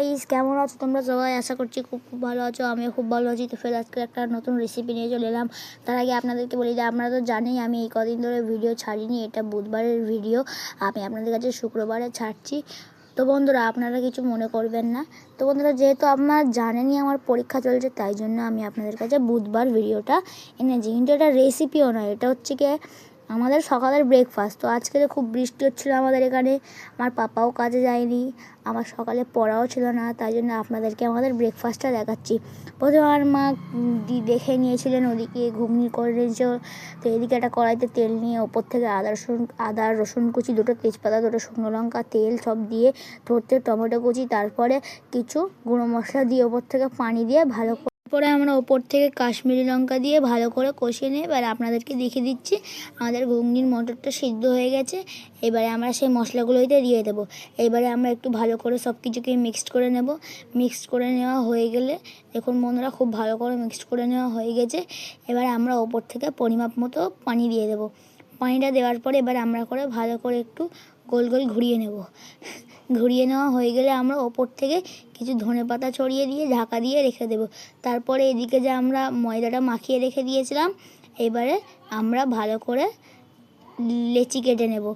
Guys, কেমন আছো তোমরা সবাই? আশা করছি খুব ভালো আছো। আমিও খুব ভালো আছি। তো ফের আজকে একটা নতুন রেসিপি নিয়ে চলে এলাম। তার আগে আপনাদেরকে বলি যে আপনারা তো জানেই আমি এই কদিন ধরে ভিডিও ছাড়িনি। এটা বুধবারের ভিডিও, আমি আপনাদের কাছে শুক্রবারে ছাড়ছি। তো বন্ধুরা, আপনারা কিছু মনে করবেন না। তো বন্ধুরা, যেহেতু আপনারা জানেনই আমার পরীক্ষা চলছে, তাই জন্য আমি আপনাদের কাছে বুধবার ভিডিওটা এনেছি। কিন্তু এটা রেসিপিও নয়, এটা হচ্ছে কি আমাদের সকালের ব্রেকফাস্ট। তো আজকে খুব বৃষ্টি হচ্ছিলো আমাদের এখানে, আমার পাপাও কাজে যায়নি, আমার সকালে পড়াও ছিল না, তাই জন্য আপনাদেরকে আমাদের ব্রেকফাস্টটা দেখাচ্ছি। প্রথমে আমার মা দেখে নিয়েছিলেন ওদিকে ঘুগনি করে নিয়েছিল। তো এদিকে একটা কড়াইতে তেল নিয়ে ওপর থেকে আদা রসুন কুচি, দুটো তেজপাতা, দুটো শুকনো লঙ্কা, তেল সব দিয়ে ধরতে টমেটো কুচি, তারপরে কিছু গুঁড়ো মশলা দিয়ে ওপর থেকে পানি দিয়ে ভালো পরে আমরা ওপর থেকে কাশ্মীরি লঙ্কা দিয়ে ভালো করে কষিয়ে নিই। এবার আপনাদেরকে দেখিয়ে দিচ্ছি আমাদের ঘুগনির মটরটা সিদ্ধ হয়ে গেছে। এবারে আমরা সেই মশলাগুলোতে দিয়ে দেবো। এবারে আমরা একটু ভালো করে সব কিছুকে মিক্সড করে নেব। মিক্সড করে নেওয়া হয়ে গেলে দেখুন বন্ধুরা, খুব ভালো করে মিক্সড করে নেওয়া হয়ে গেছে। এবারে আমরা ওপর থেকে পরিমাপ মতো পানি দিয়ে দেবো। পানিটা দেওয়ার পরে এবার আমরা ভালো করে একটু গোল গোল ঘুরিয়ে নেব। ঘুরিয়ে নেওয়া হয়ে গেলে আমরা ওপর থেকে কিছু ধনেপাতা ছড়িয়ে দিয়ে ঢাকা দিয়ে রেখে দেব। তারপরে এদিকে যে আমরা ময়দাটা মাখিয়ে রেখে দিয়েছিলাম, এবারে আমরা ভালো করে লেচি কেটে নেব।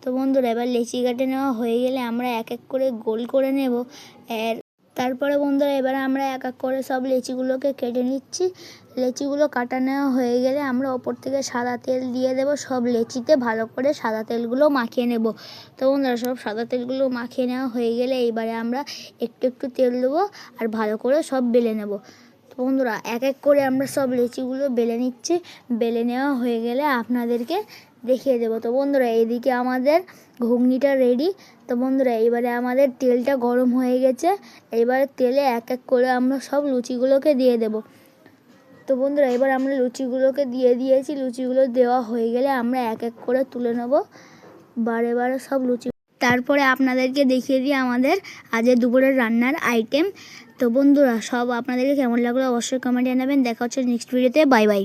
তো বন্ধুরা, এবার লেচি কেটে নেওয়া হয়ে গেলে আমরা এক এক করে গোল করে নেব। তারপরে বন্ধুরা, এবারে আমরা এক এক করে সব লেচিগুলোকে কেটে নিচ্ছি। লেচিগুলো কাটা নেওয়া হয়ে গেলে আমরা ওপর থেকে সাদা তেল দিয়ে দেব। সব লেচিতে ভালো করে সাদা তেলগুলো মাখিয়ে নেব। তো বন্ধুরা, সব সাদা তেলগুলো মাখিয়ে নেওয়া হয়ে গেলে এইবারে আমরা একটু একটু তেল দেবো আর ভালো করে সব বেলে নেব। তো বন্ধুরা, এক এক করে আমরা সব লেচিগুলো বেলে নিচ্ছি। বেলে নেওয়া হয়ে গেলে আপনাদেরকে দেখিয়ে দেবো। তো বন্ধুরা, এদিকে আমাদের ঘুগনিটা রেডি। তো বন্ধুরা, এবারে আমাদের তেলটা গরম হয়ে গেছে। এবারে তেলে এক এক করে আমরা সব লুচিগুলোকে দিয়ে দেব। তো বন্ধুরা, এবার আমরা লুচিগুলোকে দিয়ে দিয়েছি। লুচিগুলো দেওয়া হয়ে গেলে আমরা এক এক করে তুলে নেব বারে বারে সব লুচি। তারপরে আপনাদেরকে দেখিয়ে দিই আমাদের আজকে দুপুরের রান্নার আইটেম। তো বন্ধুরা, সব আপনাদেরকে কেমন লাগলো অবশ্যই কমেন্টে জানাবেন। দেখা হচ্ছে নেক্সট ভিডিওতে। Bye bye.